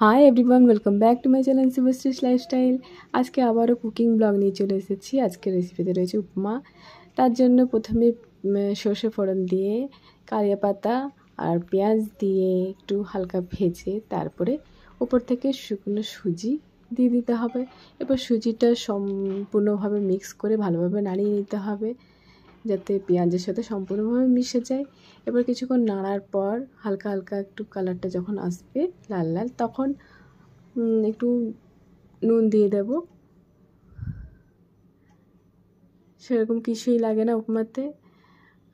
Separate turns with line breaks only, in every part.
High everyone, welcome back to my channel Subhashree's lifestyle. আজকে আবারও cooking blog নিয়ে চলে এসেছি। আজকের রেসিপিতে রয়েছে উপমা। তার জন্য প্রথমে সর্ষে ফোড়ন দিয়ে কারিয়া পাতা আর পেঁয়াজ দিয়ে একটু হালকা ভেজে তারপরে উপর থেকে শুকনো সুজি দিয়ে দিতে হবে। এরপর সুজিটা সম্পূর্ণভাবে মিক্স করে ভালোভাবে নাড়িয়ে নিতে হবে যাতে পেঁয়াজের সাথে সম্পূর্ণভাবে মিশে যায়। এবার কিছুক্ষণ নাড়ার পর হালকা হালকা একটু কালারটা যখন আসবে লাল লাল, তখন একটু নুন দিয়ে দেব। সেরকম কিছুই লাগে না উপমাতে।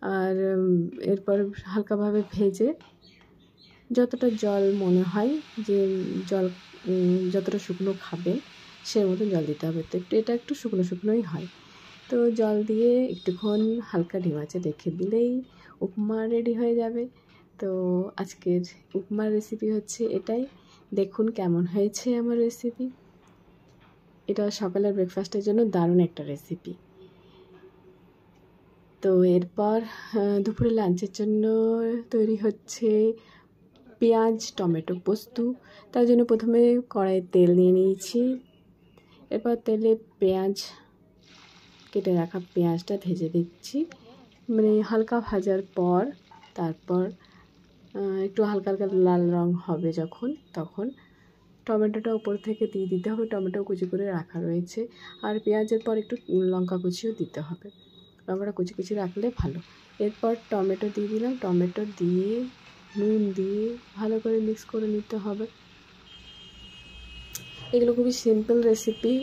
আর এরপর হালকাভাবে ভেজে যতটা জল মনে হয় যে জল যতটা শুকনো খাবে সেই মতো জল দিতে হবে। তো এটা একটু শুকনো শুকনোই হয়। তো জল দিয়ে একটুক্ষণ হালকা ডিম আঁচে রেখে দিলেই উপমা রেডি হয়ে যাবে। তো আজকের উপমার রেসিপি হচ্ছে এটাই। দেখুন কেমন হয়েছে আমার রেসিপি। এটা সকালের ব্রেকফাস্টের জন্য দারুণ একটা রেসিপি। তো এরপর দুপুরে লাঞ্চের জন্য তৈরি হচ্ছে পেঁয়াজ টমেটো পোস্ত। তার জন্য প্রথমে কড়াইয়ে তেল নিয়ে নিয়েছি। এরপর তেলে কেটে রাখা পেঁয়াজটা ভেজে দিচ্ছি। মানে হালকা ভাজার পর তারপর একটু হালকা হালকা লাল রং হবে তখন টমেটোটা উপর থেকে দিয়ে দিতে হবে। টমেটো কুচি করে রাখা রয়েছে। আর পেঁয়াজের পর একটু লঙ্কা কুচিও দিতে হবে। লঙ্কাটা কুচি কুচি রাখলে ভালো। এরপর টমেটো দিয়ে দিলাম। টমেটো দিয়ে নুন দিয়ে ভালো করে মিক্স করে নিতে হবে। এগুলো খুবই সিম্পল রেসিপি।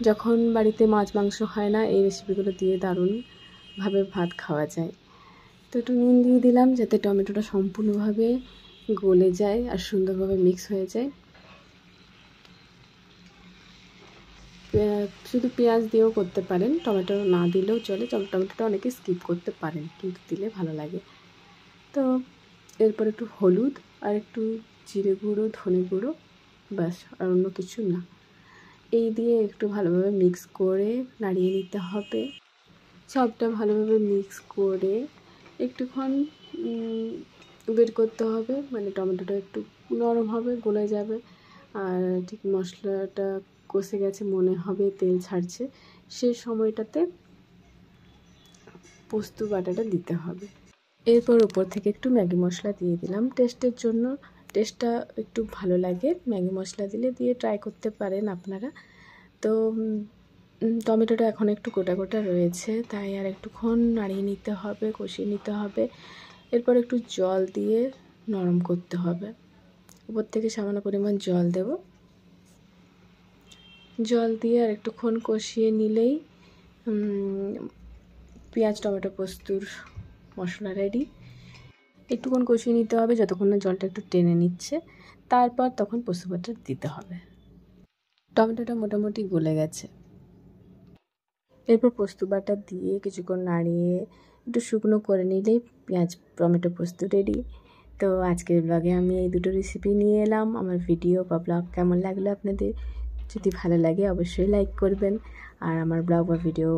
যখন বাড়িতে মাছ মাংস হয় না, এই রেসিপিগুলো দিয়ে দারুণভাবে ভাত খাওয়া যায়। তো একটু নুন দিয়ে দিলাম যাতে টমেটোটা সম্পূর্ণভাবে গলে যায় আর সুন্দরভাবে মিক্স হয়ে যায়। শুধু পেঁয়াজ দিয়েও করতে পারেন, টমেটো না দিলেও চলে। টমেটোটা অনেকে স্কিপ করতে পারেন, কিন্তু দিলে ভালো লাগে। তো এরপর একটু হলুদ আর একটু জিরে গুঁড়ো, ধনে গুঁড়ো, ব্যাস, আর অন্য কিছু না। এই দিয়ে একটু ভালোভাবে মিক্স করে নাড়িয়ে নিতে হবে। সবটা ভালোভাবে মিক্স করে একটুক্ষণ ওয়েট করতে হবে। মানে টমেটোটা একটু নরম হবে, গলে যাবে। আর ঠিক মশলাটা কষে গেছে মনে হবে, তেল ছাড়ছে, সেই সময়টাতে পোস্ত বাটাটা দিতে হবে। এরপর উপর থেকে একটু ম্যাগি মশলা দিয়ে দিলাম টেস্টের জন্য। টেস্টটা একটু ভালো লাগে ম্যাগি মশলা দিয়ে ট্রাই করতে পারেন আপনারা। তো টমেটোটা এখন একটু গোটা গোটা রয়েছে, তাই আর একটুক্ষণ নাড়িয়ে নিতে হবে, কষিয়ে নিতে হবে। এরপর একটু জল দিয়ে নরম করতে হবে। উপর থেকে সামান্য পরিমাণ জল দেব। জল দিয়ে আর একটুক্ষণ কষিয়ে নিলেই পেঁয়াজ টমেটো পোস্তুর মশলা রেডি। একটুক্ষণ কষিয়ে নিতে হবে যতক্ষণ না জলটা একটু টেনে নিচ্ছে। তারপর তখন পোস্ত বাটা দিতে হবে। টমেটোটা মোটামুটি গলে গেছে। এরপর পোস্ত বাটা দিয়ে কিছুক্ষণ নাড়িয়ে একটু শুকনো করে নিলেই পেঁয়াজ টমেটো পোস্ত রেডি। তো আজকের ব্লগে আমি এই দুটো রেসিপি নিয়ে এলাম। আমার ভিডিও বা ব্লগ কেমন লাগলো আপনাদের? যদি ভালো লাগে অবশ্যই লাইক করবেন। আর আমার ব্লগ বা ভিডিও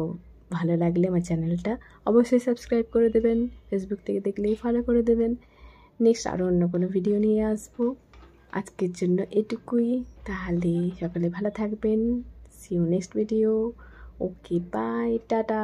ভালো লাগলে আমার চ্যানেলটা অবশ্যই সাবস্ক্রাইব করে দেবেন। ফেসবুক থেকে দেখলেই ফলো করে দেবেন। নেক্সট আরও অন্য কোনো ভিডিও নিয়ে আসবো। আজকের জন্য এটুকুই। তাহলে সকালে ভালো থাকবেন। See you next video. Okay, bye, tata.